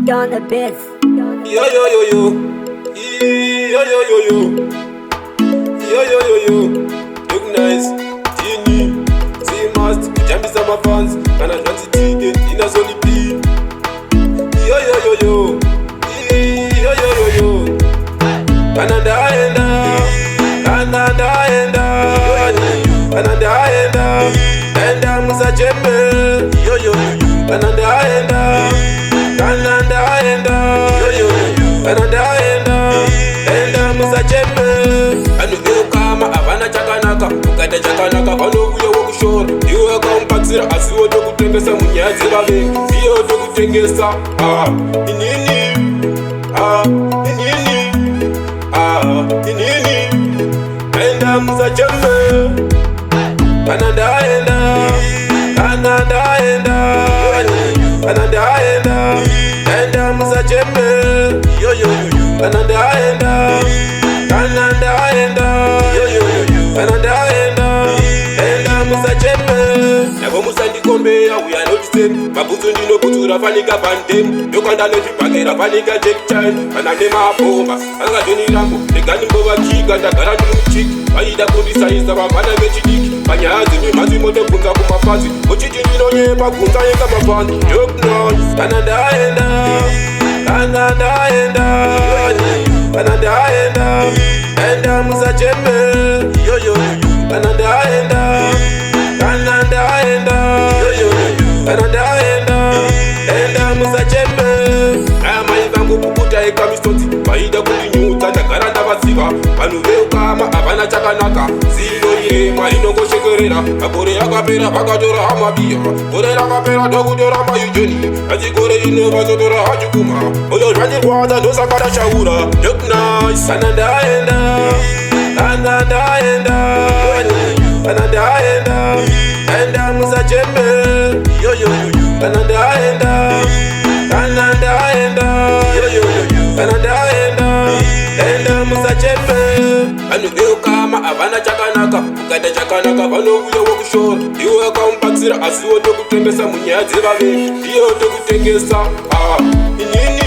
Speed on the beat. Yo yo yo yo, yo yo yo yo, yo yo yo yo. Look nice, Tini, see must kujambisa mafans, kana dance ticket ina soli B. Yo yo yo yo, yo yo yo yo. Kananda enda, Kananda enda, Kananda enda, enda musa jeme. Yo yo yo, Kananda enda, Kananda enda, yo yo yo, Kananda enda musa jeme. Anu kama abana chakanaka, ukata chakanaka pano kuya wokushora. Iwe kampatsira asiwo dokutengesa munyazi babe, iyo dokutengesa inini inini inini enda musa jeme. Kananda enda, Kananda enda, Kananda enda musa jeme. Yo yo yo, Kananda enda, Kananda enda, yo yo yo, Kananda enda musa jeme. Nabo musa ndikombe ya we are not same. Mabuzu ndino kutura fanika bandem. Yokanda no jipakera fanika take time. Kanande mabomba, anga joni lambo. Negani mboba kika ndagara ndumuchiki. Baida kundisa isa babana mechidiki. Banyazi mi mazi mote kunza kumafazi. Uchiji ndino nyeba kunza yeka mafani. Yok noise, Kananda enda, Kananda enda, Kananda enda musa jeme. Yo yo yo, Kananda enda, Kananda enda, yo yo yo, Kananda enda musa jeme. Kama izangu pukuta eka mistoti, baida kundinyuta ndagara ndabasiva. Panu veo kama abana chakanaka, zilo yema inongo shekerera. Akore akapera pakatora amabia, kore akapera dokudora mayujeni. Azikore ino bazodora hajukuma, oyo rani wada dosa kada shaura. Look nice, Kananda enda, Kananda enda, Kananda enda musa jeme. Yo yo yo, Kananda enda, Kananda enda, yo yo yo, Kananda enda musa jeme. Anu veo kama abana chakanaka, ukata chakanaka pano kuya wokushora. Iwe kampatsira asiwo dokutengesa munyazi babe, iyo dokutengesa inini